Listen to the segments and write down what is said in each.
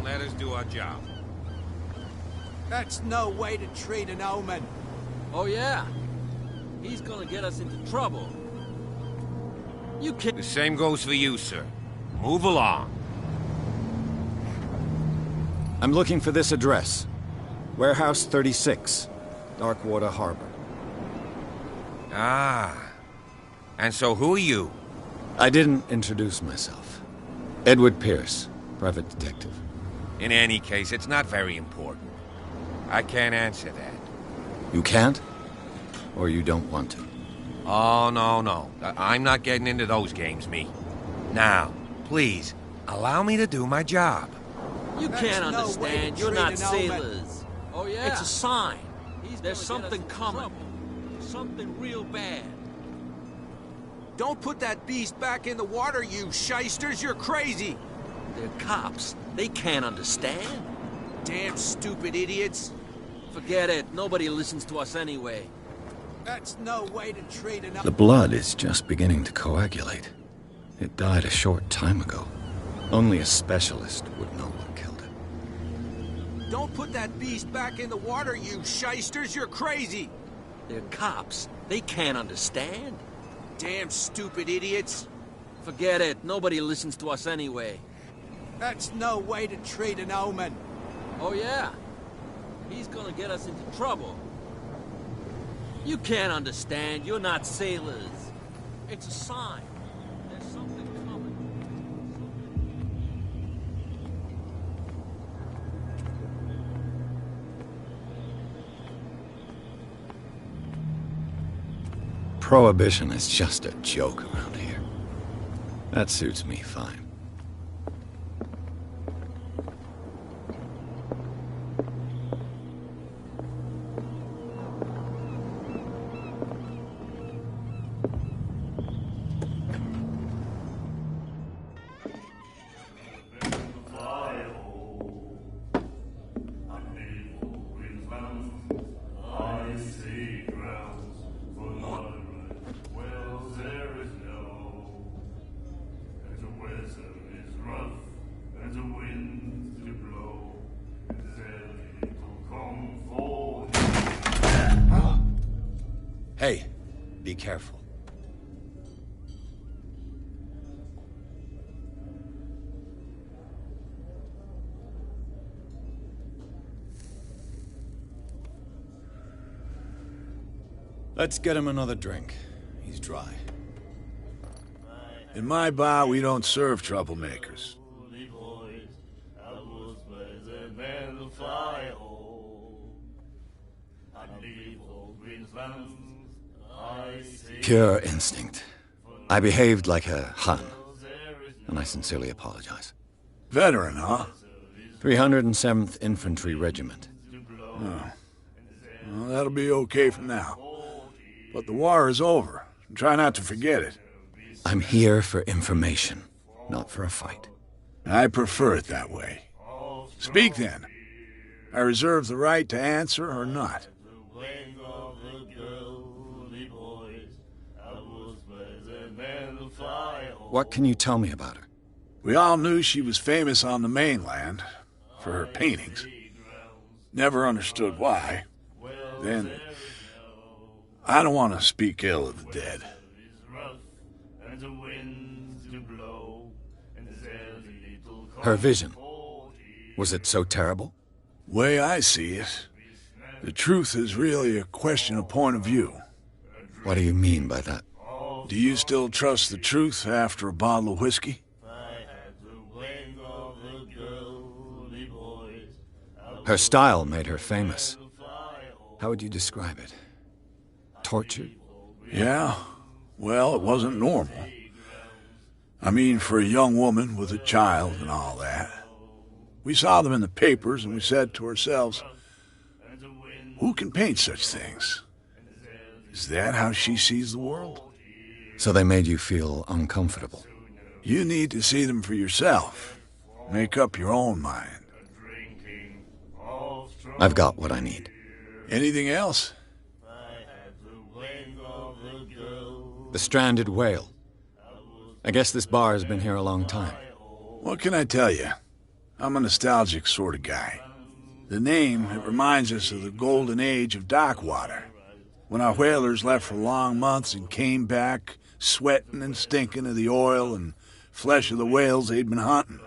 let us do our job. That's no way to treat an omen. Oh, yeah? He's gonna get us into trouble. You can't... The same goes for you, sir. Move along. I'm looking for this address. Warehouse 36, Darkwater Harbor. Ah. And so who are you? I didn't introduce myself. Edward Pierce, private detective. In any case, it's not very important. I can't answer that. You can't? Or you don't want to? Oh, no. I'm not getting into those games, me. Now, please, allow me to do my job. You can't understand. You're not sailors. Oh, yeah? It's a sign. There's something coming. Something real bad. Don't put that beast back in the water, you shysters! You're crazy! They're cops. They can't understand. Damn stupid idiots! Forget it. Nobody listens to us anyway. That's no way to treat an... The blood is just beginning to coagulate. It died a short time ago. Only a specialist would know what killed it. Don't put that beast back in the water, you shysters! You're crazy! They're cops. They can't understand. Damn stupid idiots! Forget it. Nobody listens to us anyway. That's no way to treat an omen. Oh, yeah? He's gonna get us into trouble. You can't understand. You're not sailors. It's a sign. There's something coming. Prohibition is just a joke around here. That suits me fine. Hey, be careful. Let's get him another drink. He's dry. In my bar, we don't serve troublemakers. Pure instinct. I behaved like a Hun, and I sincerely apologize. Veteran, huh? 307th Infantry Regiment. Oh. Well, that'll be okay for now. But the war is over. Try not to forget it. I'm here for information, not for a fight. I prefer it that way. Speak then. I reserve the right to answer or not. What can you tell me about her? We all knew she was famous on the mainland for her paintings. Never understood why. Then, I don't want to speak ill of the dead. Her vision. Was it so terrible? Way I see it, the truth is really a question of point of view. What do you mean by that? Do you still trust the truth after a bottle of whiskey? Her style made her famous. How would you describe it? Tortured? Yeah. Well, it wasn't normal. I mean, for a young woman with a child and all that. We saw them in the papers and we said to ourselves, who can paint such things? Is that how she sees the world? So they made you feel uncomfortable? You need to see them for yourself. Make up your own mind. I've got what I need. Anything else? The stranded whale. I guess this bar has been here a long time. What can I tell you? I'm a nostalgic sort of guy. The name, it reminds us of the golden age of dock water, when our whalers left for long months and came back sweating and stinking of the oil and flesh of the whales they'd been hunting.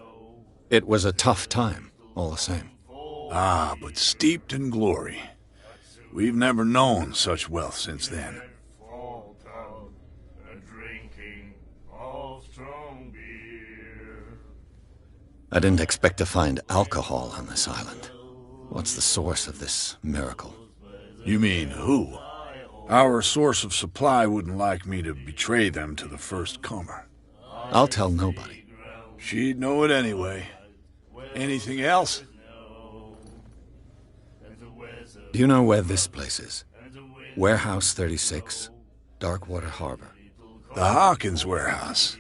It was a tough time, all the same. Ah, but steeped in glory. We've never known such wealth since then. I didn't expect to find alcohol on this island. What's the source of this miracle? You mean who? Our source of supply wouldn't like me to betray them to the first comer. I'll tell nobody. She'd know it anyway. Anything else? Do you know where this place is? Warehouse 36, Darkwater Harbor. The Hawkins warehouse.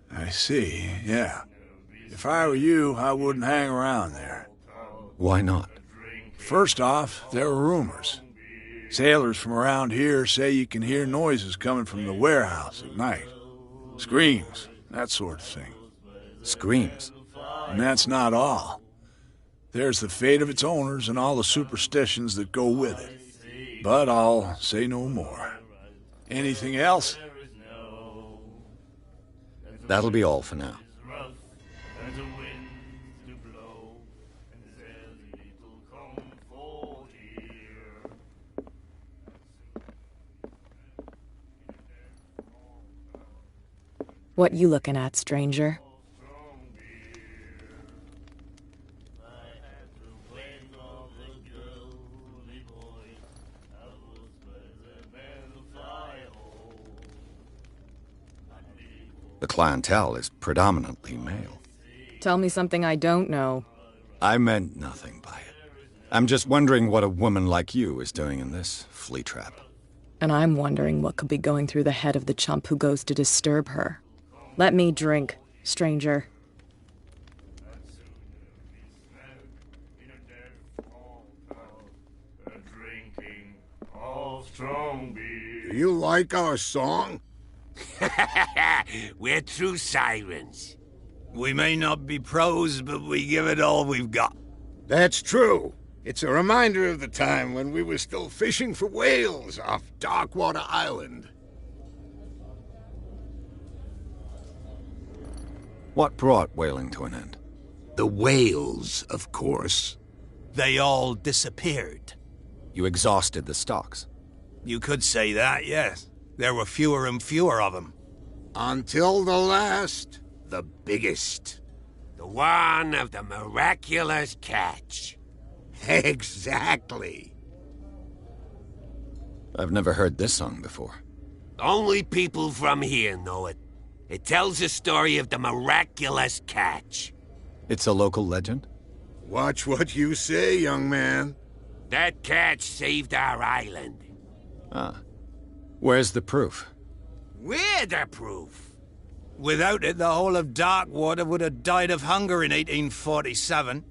I see, yeah. If I were you, I wouldn't hang around there. Why not? First off, there are rumors. Sailors from around here say you can hear noises coming from the warehouse at night. Screams, that sort of thing. Screams? And that's not all. There's the fate of its owners and all the superstitions that go with it. But I'll say no more. Anything else? That'll be all for now. What you looking at, stranger? The clientele is predominantly male. Tell me something I don't know. I meant nothing by it. I'm just wondering what a woman like you is doing in this flea trap. And I'm wondering what could be going through the head of the chump who goes to disturb her. Let me drink, stranger. Do you like our song? We're true sirens. We may not be pros, but we give it all we've got. That's true. It's a reminder of the time when we were still fishing for whales off Darkwater Island. What brought whaling to an end? The whales, of course. They all disappeared. You exhausted the stocks. You could say that, yes. There were fewer and fewer of them. Until the last, the biggest. The one of the miraculous catch. Exactly. I've never heard this song before. Only people from here know it. It tells the story of the miraculous catch. It's a local legend? Watch what you say, young man. That catch saved our island. Ah. Where's the proof? We're the proof. Without it, the whole of Darkwater would have died of hunger in 1847.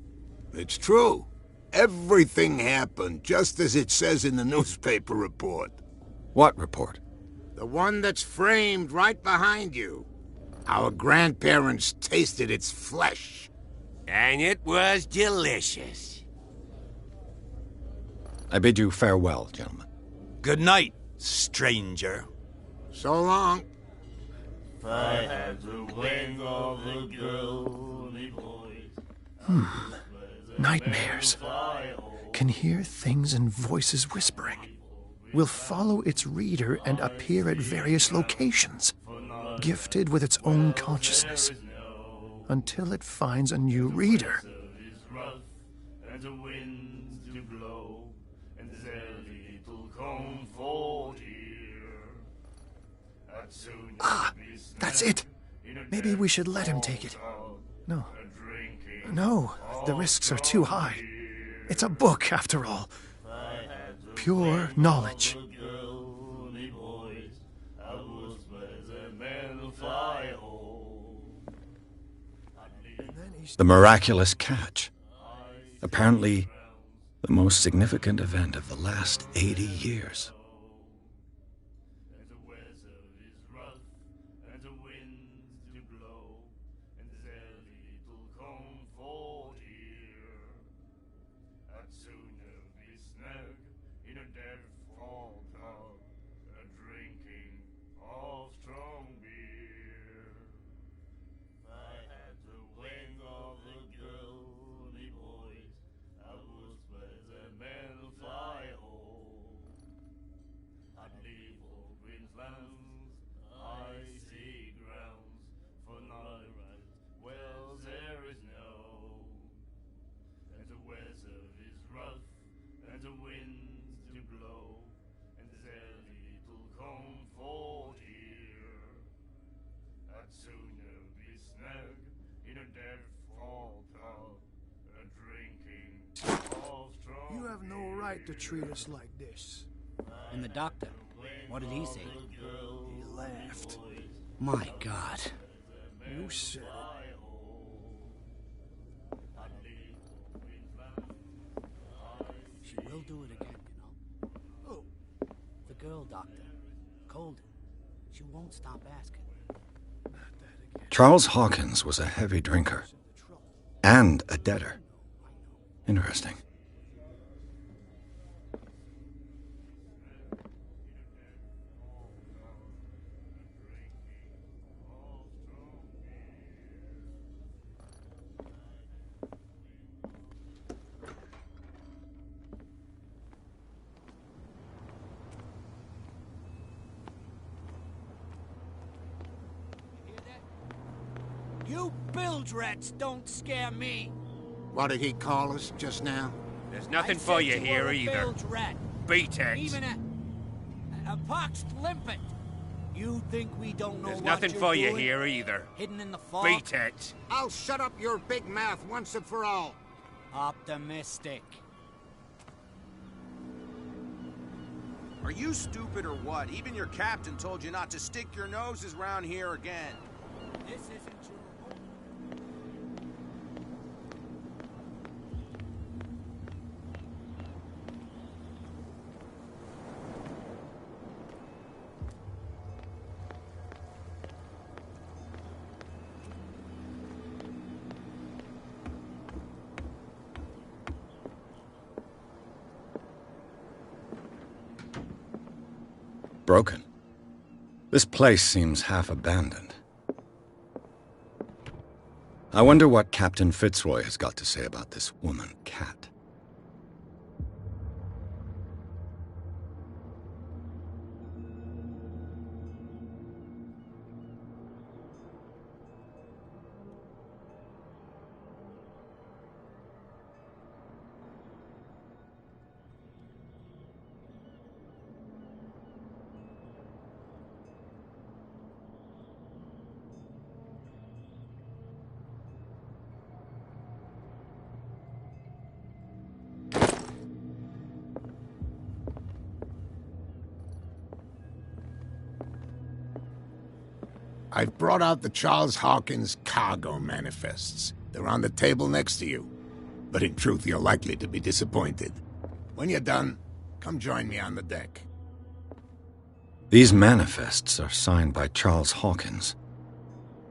It's true. Everything happened just as it says in the newspaper report. What report? The one that's framed right behind you. Our grandparents tasted its flesh. And it was delicious. I bid you farewell, gentlemen. Good night, stranger. So long. I had the wing of the girly boys. Nightmares. Can hear things and voices whispering. Will follow its reader and appear at various locations, gifted with its own consciousness, until it finds a new reader. Ah, that's it. Maybe we should let him take it. No. No, the risks are too high. It's a book, after all. Pure knowledge. The miraculous catch. Apparently, the most significant event of the last 80 years. like to treat us like this. And the doctor, what did he say? He laughed. My God. You said it. She will do it again, you know. Oh. The girl doctor. Colden. She won't stop asking. Charles Hawkins was a heavy drinker. And a debtor. Interesting. You bilge rats don't scare me. What did he call us just now? There's nothing for you here either. Bilge rat. Beat it. Even a poxed limpet. You think we don't know There's what nothing you're for you doing? here either. Hidden in the fog? Beat it. I'll shut up your big mouth once and for all. Optimistic. Are you stupid or what? Even your captain told you not to stick your noses round here again. This isn't your... Broken. This place seems half abandoned. I wonder what Captain Fitzroy has got to say about this woman cat. I've brought out the Charles Hawkins cargo manifests. They're on the table next to you. But in truth, you're likely to be disappointed. When you're done, come join me on the deck. These manifests are signed by Charles Hawkins.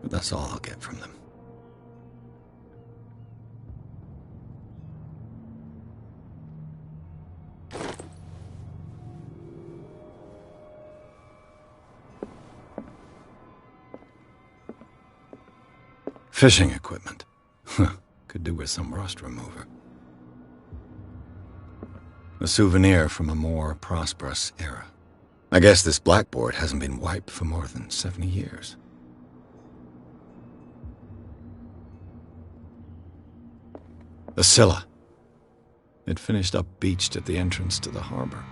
But that's all I'll get from them. Fishing equipment. Could do with some rust remover. A souvenir from a more prosperous era. I guess this blackboard hasn't been wiped for more than 70 years. The Scylla. It finished up beached at the entrance to the harbor.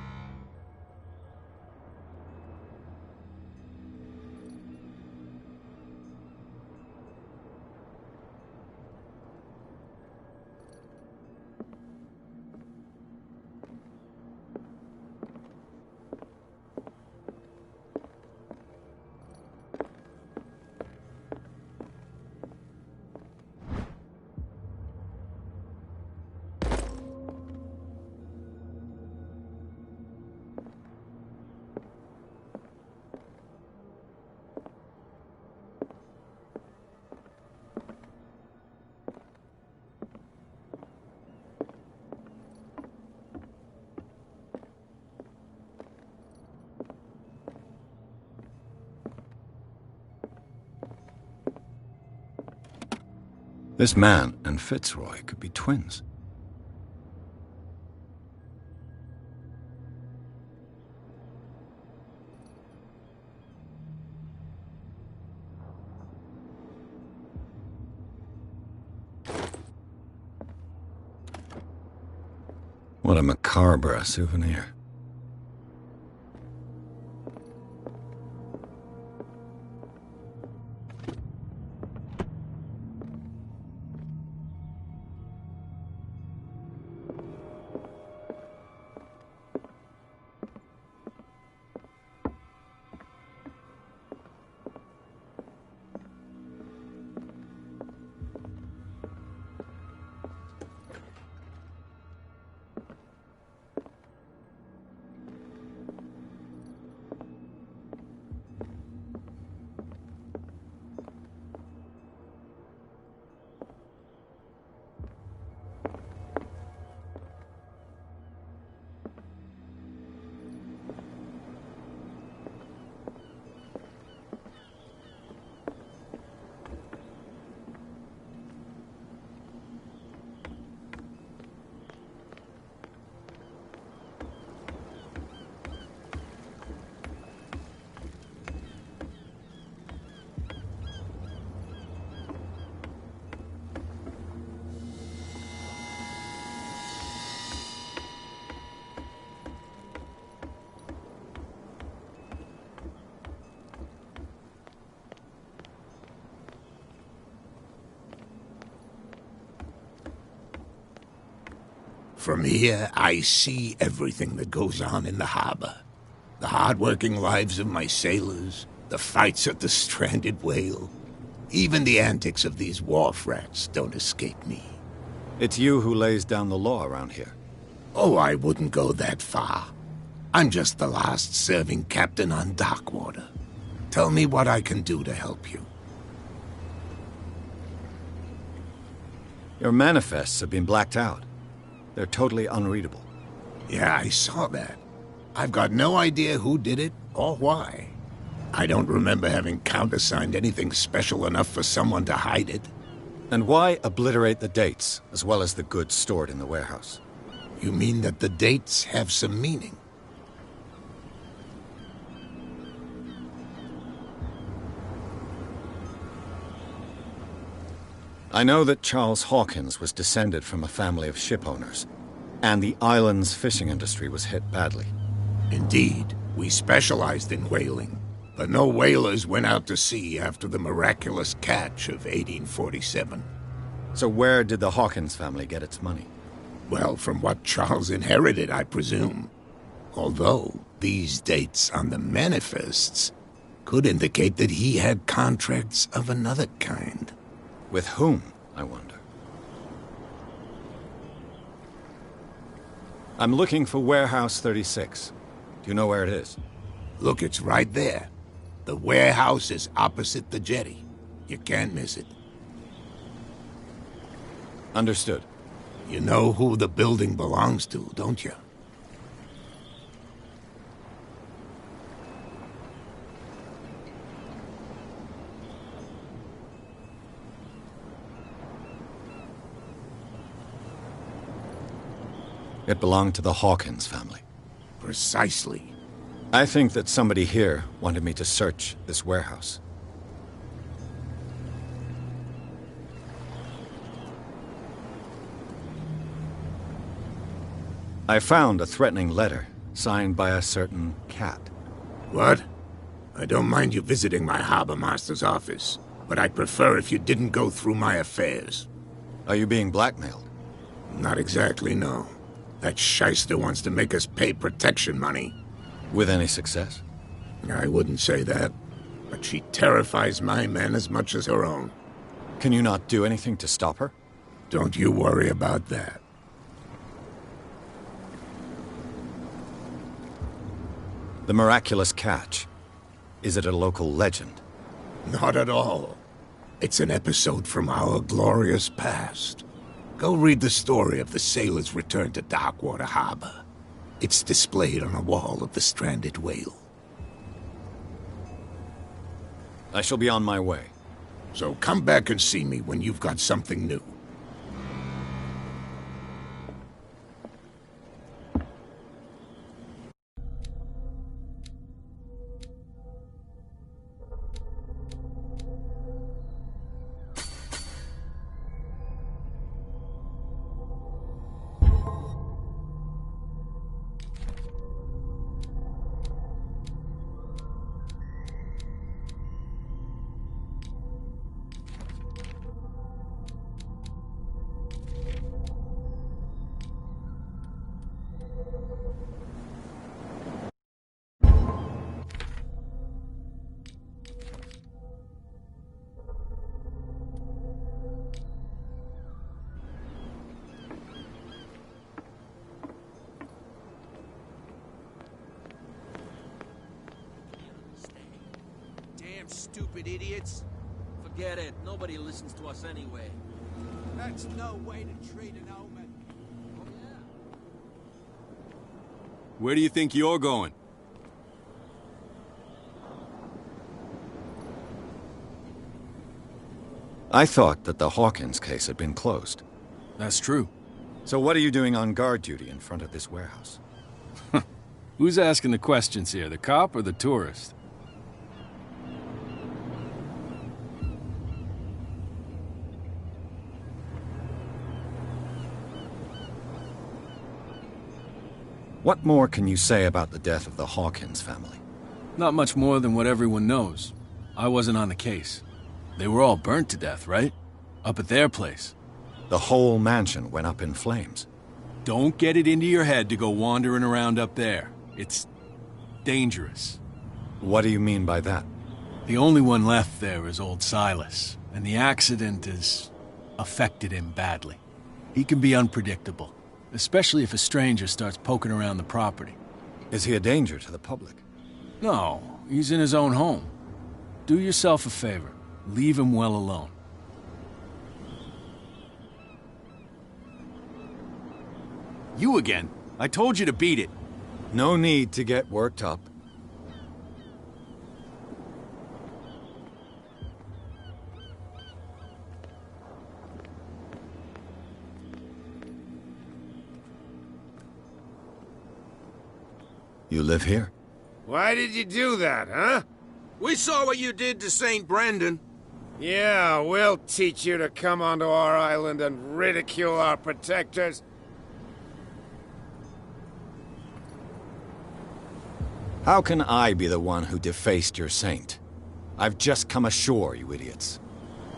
This man and Fitzroy could be twins. What a macabre souvenir. From here, I see everything that goes on in the harbor. The hard-working lives of my sailors, the fights at the stranded whale. Even the antics of these wharf rats don't escape me. It's you who lays down the law around here. Oh, I wouldn't go that far. I'm just the last serving captain on Darkwater. Tell me what I can do to help you. Your manifests have been blacked out. They're totally unreadable. Yeah, I saw that. I've got no idea who did it or why. I don't remember having countersigned anything special enough for someone to hide it. And why obliterate the dates, as well as the goods stored in the warehouse? You mean that the dates have some meaning? I know that Charles Hawkins was descended from a family of ship owners, and the island's fishing industry was hit badly. Indeed, we specialized in whaling, but no whalers went out to sea after the miraculous catch of 1847. So where did the Hawkins family get its money? Well, from what Charles inherited, I presume. Although, these dates on the manifests could indicate that he had contracts of another kind. With whom, I wonder? I'm looking for Warehouse 36. Do you know where it is? Look, it's right there. The warehouse is opposite the jetty. You can't miss it. Understood. You know who the building belongs to, don't you? It belonged to the Hawkins family. Precisely. I think that somebody here wanted me to search this warehouse. I found a threatening letter, signed by a certain cat. What? I don't mind you visiting my harbor master's office, but I'd prefer if you didn't go through my affairs. Are you being blackmailed? Not exactly, no. That shyster wants to make us pay protection money. With any success? I wouldn't say that, but she terrifies my men as much as her own. Can you not do anything to stop her? Don't you worry about that. The miraculous catch. Is it a local legend? Not at all. It's an episode from our glorious past. Go read the story of the sailor's return to Darkwater Harbor. It's displayed on a wall of the stranded whale. I shall be on my way. So come back and see me when you've got something new. Stupid idiots. Forget it. Nobody listens to us anyway. That's no way to treat an omen. Oh, yeah. Where do you think you're going? I thought that the Hawkins case had been closed. That's true. So what are you doing on guard duty in front of this warehouse? Who's asking the questions here, the cop or the tourist? What more can you say about the death of the Hawkins family? Not much more than what everyone knows. I wasn't on the case. They were all burnt to death, right? Up at their place. The whole mansion went up in flames. Don't get it into your head to go wandering around up there. It's dangerous. What do you mean by that? The only one left there is old Silas, and the accident has affected him badly. He can be unpredictable, especially if a stranger starts poking around the property. Is he a danger to the public? No, he's in his own home. Do yourself a favor. Leave him well alone. You again. I told you to beat it. No need to get worked up. You live here? Why did you do that, huh? We saw what you did to St. Brendan. Yeah, we'll teach you to come onto our island and ridicule our protectors. How can I be the one who defaced your saint? I've just come ashore, you idiots.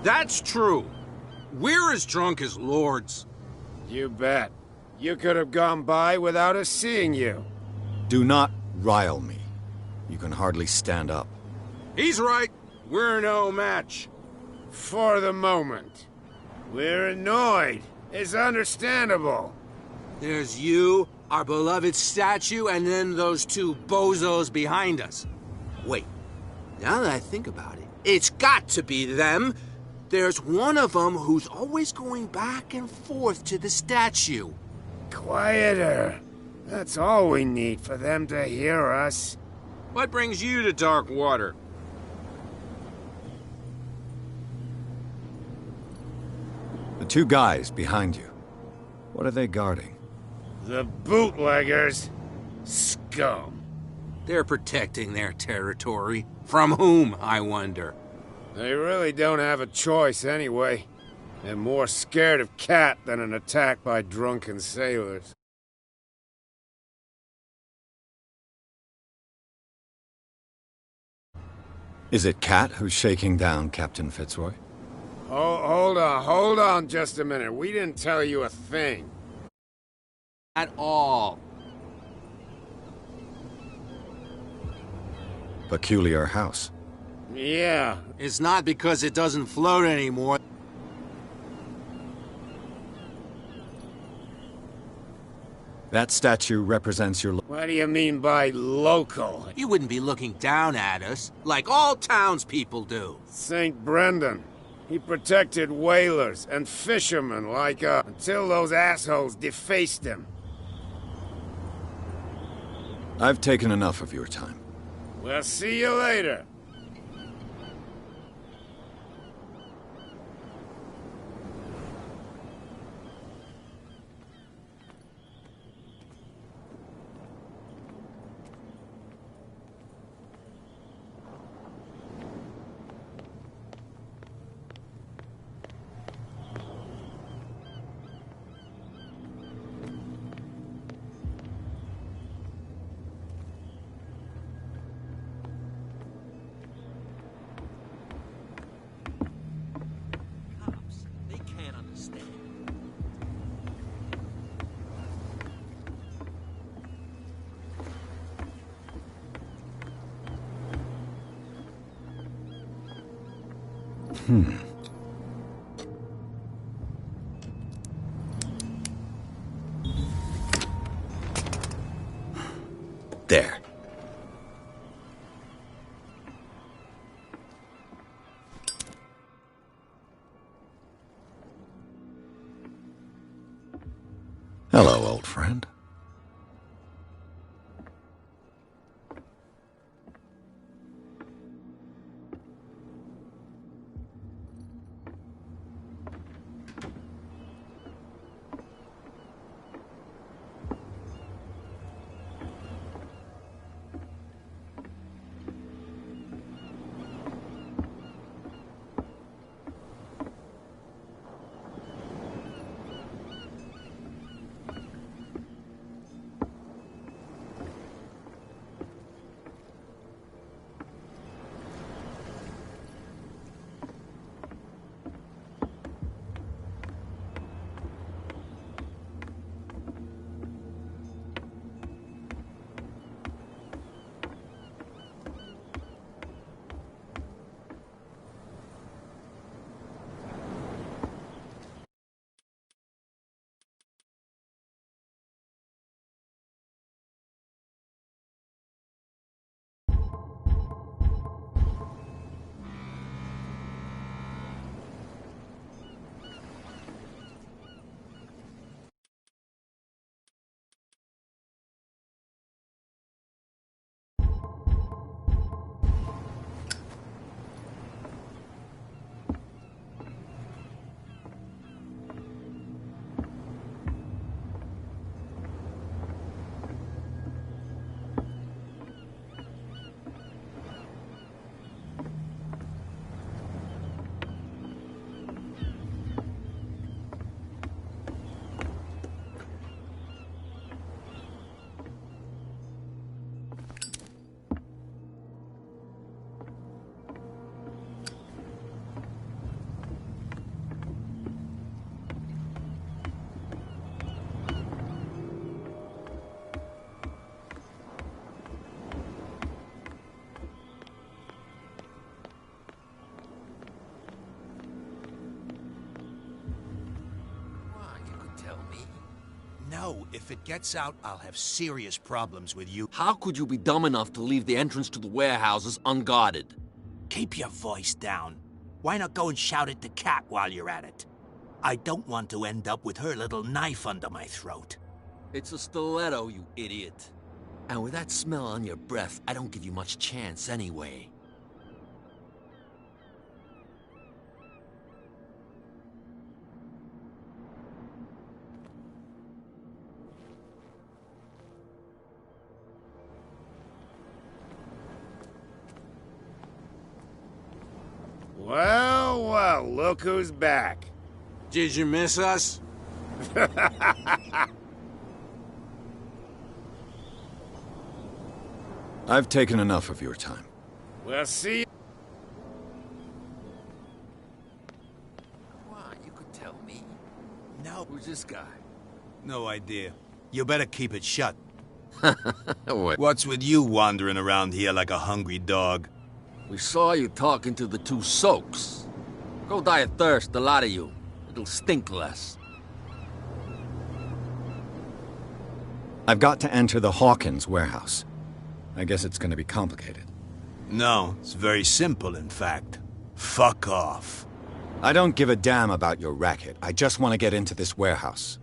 That's true. We're as drunk as lords. You bet. You could have gone by without us seeing you. Do not rile me. You can hardly stand up. He's right. We're no match. For the moment. We're annoyed. It's understandable. There's you, our beloved statue, and then those two bozos behind us. Wait, now that I think about it, it's got to be them. There's one of them who's always going back and forth to the statue. Quieter. That's all we need for them to hear us. What brings you to dark water? The two guys behind you. What are they guarding? The bootleggers. Scum. They're protecting their territory. From whom, I wonder? They really don't have a choice anyway. They're more scared of Cat than an attack by drunken sailors. Is it Cat who's shaking down Captain Fitzroy? Oh, hold on just a minute. We didn't tell you a thing. At all. Peculiar house. Yeah. It's not because it doesn't float anymore. That statue represents your... What do you mean by local? You wouldn't be looking down at us, like all townspeople do. St. Brendan. He protected whalers and fishermen like until those assholes defaced him. I've taken enough of your time. We'll see you later. There. Hello, old friend. know if it gets out, I'll have serious problems with you. How could you be dumb enough to leave the entrance to the warehouses unguarded? Keep your voice down. Why not go and shout at the cat while you're at it? I don't want to end up with her little knife under my throat. It's a stiletto, you idiot. And with that smell on your breath, I don't give you much chance anyway. Well, well, look who's back. Did you miss us? I've taken enough of your time. We'll see. Come on, you could tell me. No. Who's this guy? No idea. You better keep it shut. What? What's with you wandering around here like a hungry dog? We saw you talking to the two soaks. Go die of thirst, the lot of you. It'll stink less. I've got to enter the Hawkins warehouse. I guess it's going to be complicated. No, it's very simple, in fact. Fuck off. I don't give a damn about your racket. I just want to get into this warehouse.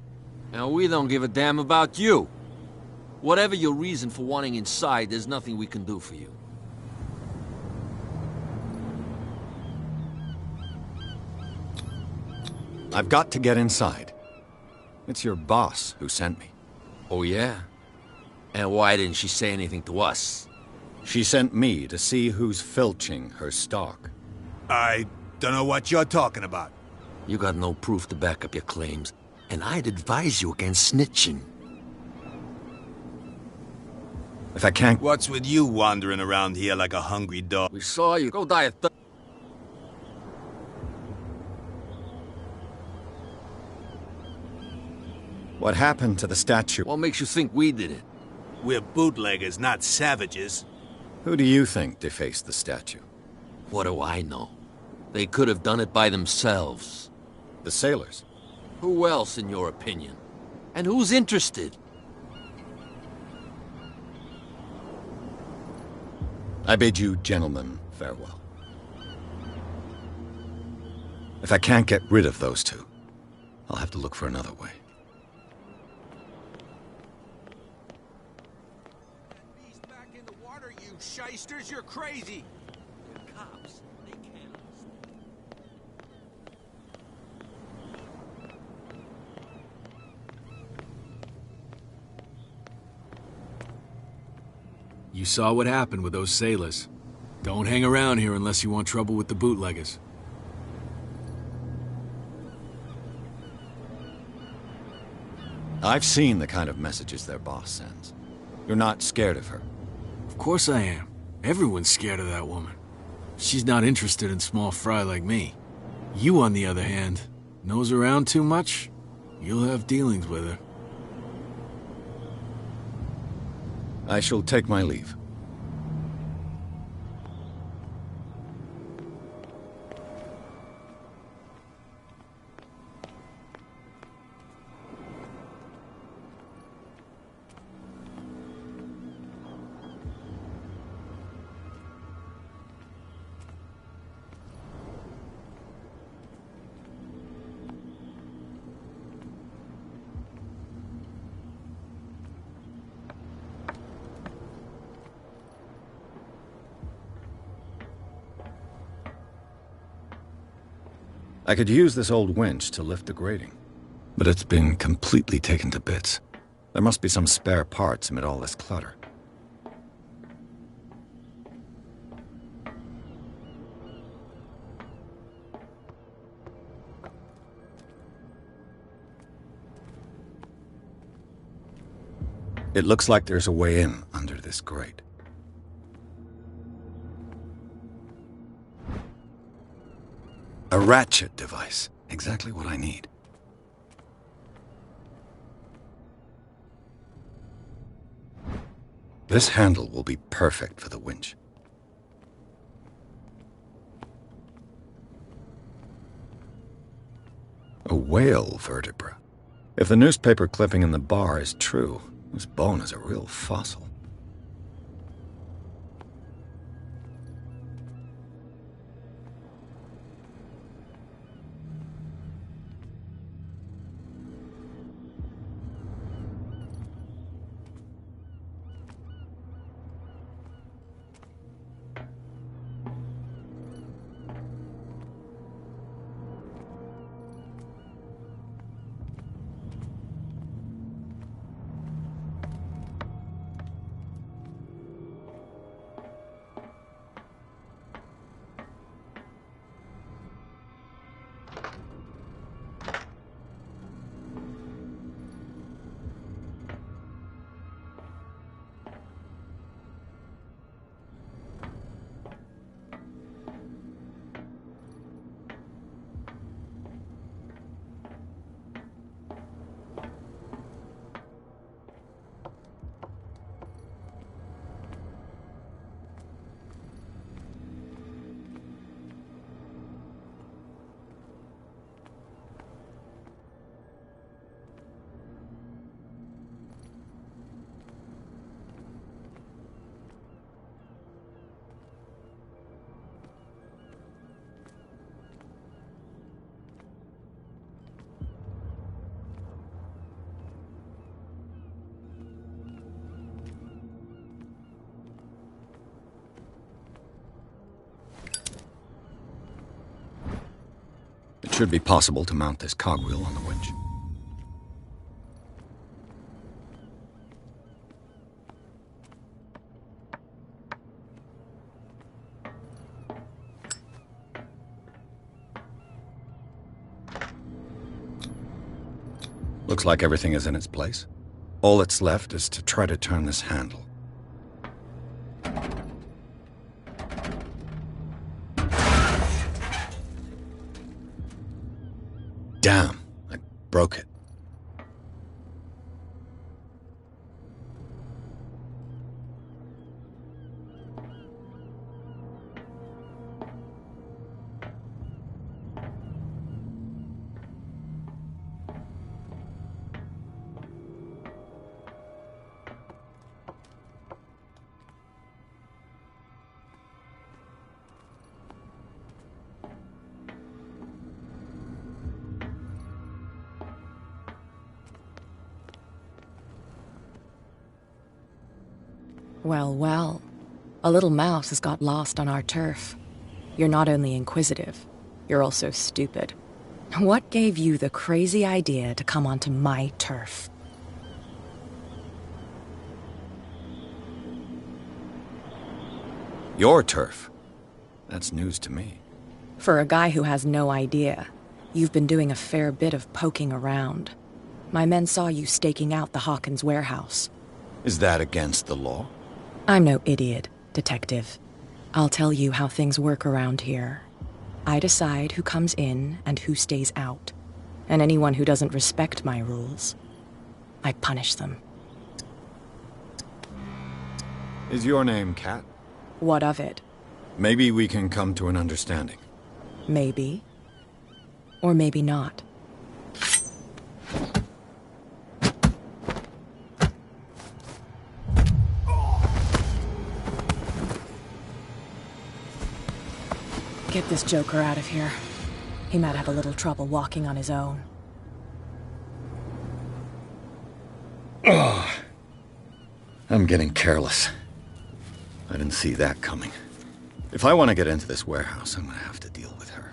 And we don't give a damn about you. Whatever your reason for wanting inside, there's nothing we can do for you. I've got to get inside. It's your boss who sent me. Oh, yeah? And why didn't she say anything to us? She sent me to see who's filching her stock. I don't know what you're talking about. You got no proof to back up your claims, and I'd advise you against snitching. If I can't... What's with you wandering around here like a hungry dog? We saw you. Go die of thirst. What happened to the statue? What makes you think we did it? We're bootleggers, not savages. Who do you think defaced the statue? What do I know? They could have done it by themselves. The sailors? Who else, in your opinion? And who's interested? I bid you gentlemen farewell. If I can't get rid of those two, I'll have to look for another way. Shysters, you're crazy! They're cops. They can't understand. You saw what happened with those sailors. Don't hang around here unless you want trouble with the bootleggers. I've seen the kind of messages their boss sends. You're not scared of her. Of course I am. Everyone's scared of that woman. She's not interested in small fry like me. You, on the other hand, nose around too much, you'll have dealings with her. I shall take my leave. I could use this old winch to lift the grating, but it's been completely taken to bits. There must be some spare parts amid all this clutter. It looks like there's a way in under this grate. A ratchet device. Exactly what I need. This handle will be perfect for the winch. A whale vertebra. If the newspaper clipping in the bar is true, this bone is a real fossil. It should be possible to mount this cogwheel on the winch. Looks like everything is in its place. All that's left is to try to turn this handle. Damn, I broke it. Well, well. A little mouse has got lost on our turf. You're not only inquisitive, you're also stupid. What gave you the crazy idea to come onto my turf? Your turf? That's news to me. For a guy who has no idea, you've been doing a fair bit of poking around. My men saw you staking out the Hawkins warehouse. Is that against the law? I'm no idiot, Detective. I'll tell you how things work around here. I decide who comes in and who stays out. And anyone who doesn't respect my rules, I punish them. Is your name Kat? What of it? Maybe we can come to an understanding. Maybe. Or maybe not. Get this joker out of here. He might have a little trouble walking on his own. Oh, I'm getting careless. I didn't see that coming. If I want to get into this warehouse, I'm going to have to deal with her.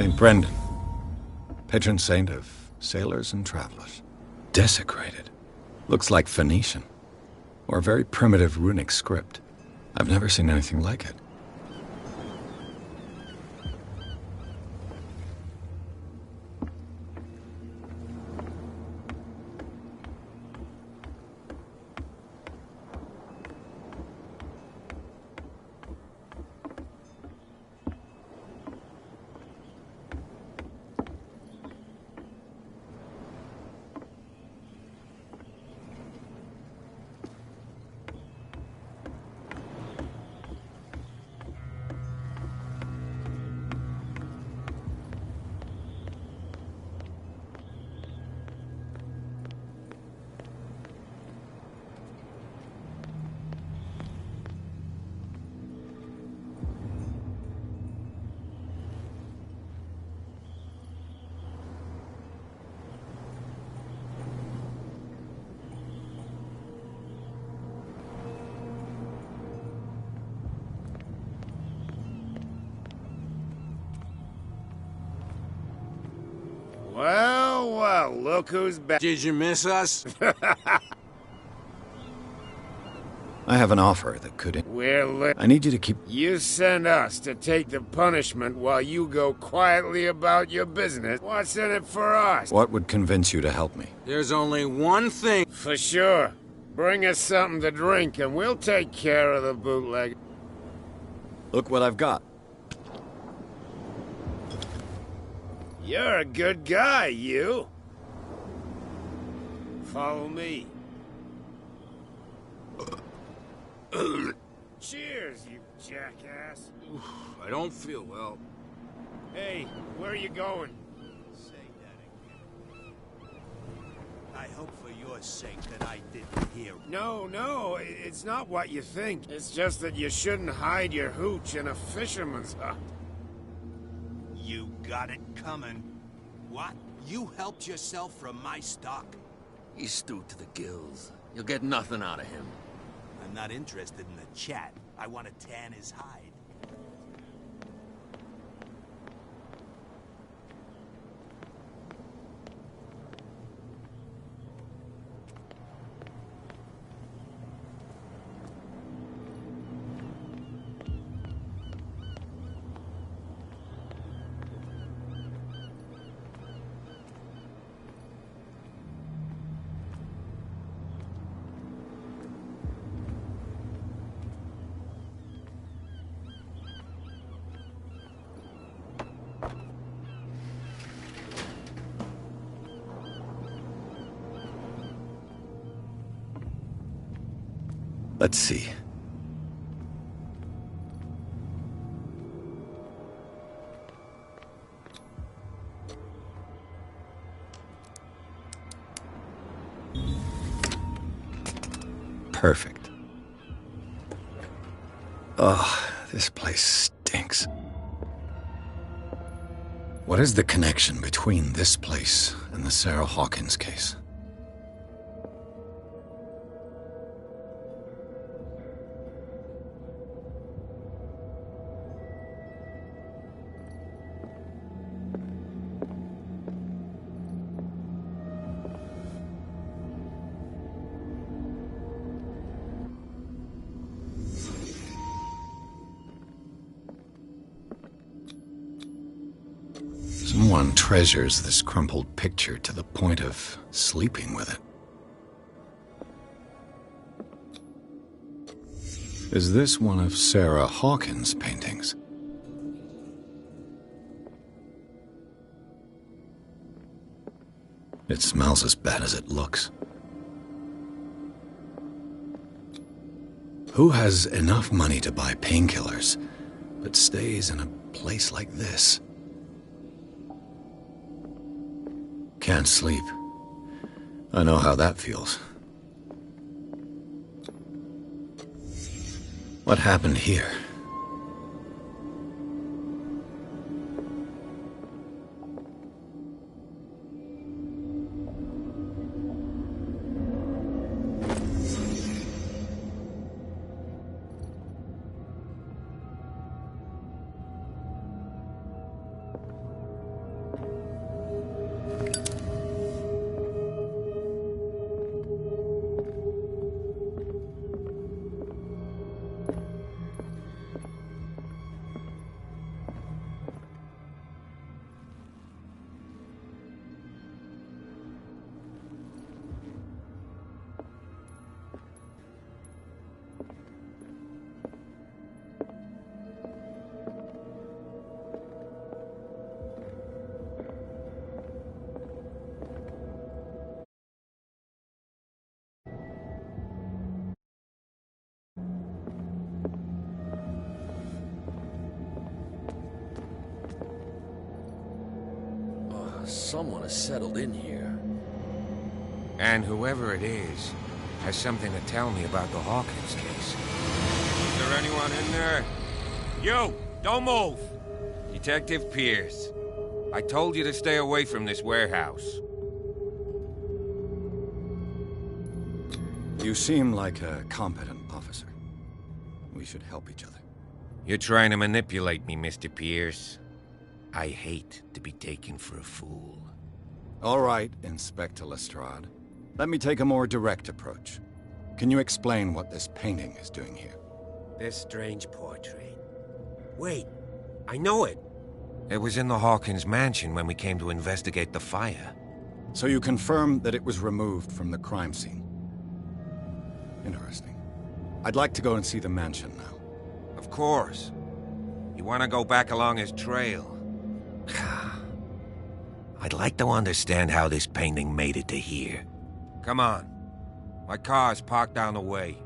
St. Brendan, patron saint of sailors and travelers. Desecrated. Looks like Phoenician. Or a very primitive runic script. I've never seen anything like it. Well, well, look who's back. Did you miss us? I have an offer that could... We're lit. I need you to keep... You send us to take the punishment while you go quietly about your business. What's in it for us? What would convince you to help me? There's only one thing. For sure. Bring us something to drink and we'll take care of the bootleg. Look what I've got. You're a good guy, you. Follow me. Cheers, you jackass. I don't feel well. Hey, where are you going? Say that again. I hope for your sake that I didn't hear. No, it's not what you think. It's just that you shouldn't hide your hooch in a fisherman's hut. You got it coming. What? You helped yourself from my stock? He's stewed to the gills. You'll get nothing out of him. I'm not interested in the chat. I want to tan his hide. Let's see. Perfect. Oh, this place stinks. What is the connection between this place and the Sarah Hawkins case? Someone treasures this crumpled picture to the point of sleeping with it. Is this one of Sarah Hawkins' paintings? It smells as bad as it looks. Who has enough money to buy painkillers, but stays in a place like this? Can't sleep. I know how that feels. What happened here? Someone has settled in here. And whoever it is has something to tell me about the Hawkins case. Is there anyone in there? You! Don't move! Detective Pierce. I told you to stay away from this warehouse. You seem like a competent officer. We should help each other. You're trying to manipulate me, Mr. Pierce. I hate to be taken for a fool. All right, Inspector Lestrade. Let me take a more direct approach. Can you explain what this painting is doing here? This strange portrait. Wait, I know it. It was in the Hawkins mansion when we came to investigate the fire. So you confirm that it was removed from the crime scene? Interesting. I'd like to go and see the mansion now. Of course. You want to go back along his trail? I'd like to understand how this painting made it to here. Come on. My car's parked down the way.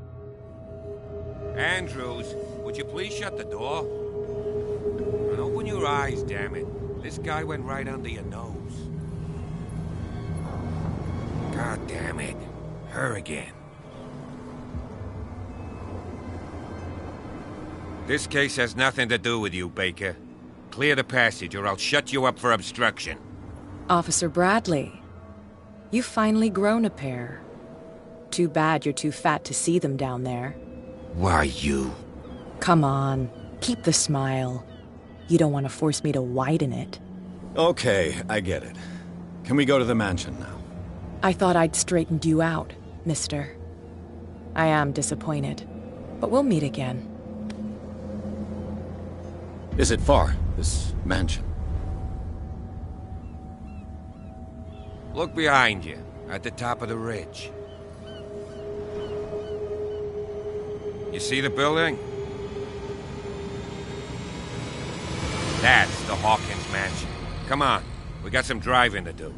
Andrews, would you please shut the door? And open your eyes, damn it. This guy went right under your nose. God damn it. Her again. This case has nothing to do with you, Baker. Clear the passage or I'll shut you up for obstruction. Officer Bradley, you've finally grown a pair. Too bad you're too fat to see them down there. Why, you? Come on, keep the smile. You don't want to force me to widen it. Okay, I get it. Can we go to the mansion now? I thought I'd straightened you out, mister. I am disappointed, but we'll meet again. Is it far, this mansion? Look behind you, at the top of the ridge. You see the building? That's the Hawkins mansion. Come on, we got some driving to do.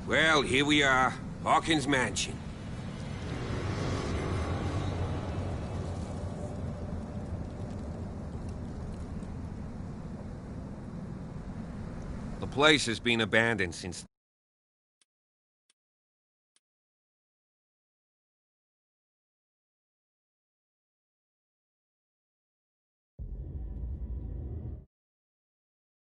Well, here we are. Hawkins Mansion. The place has been abandoned since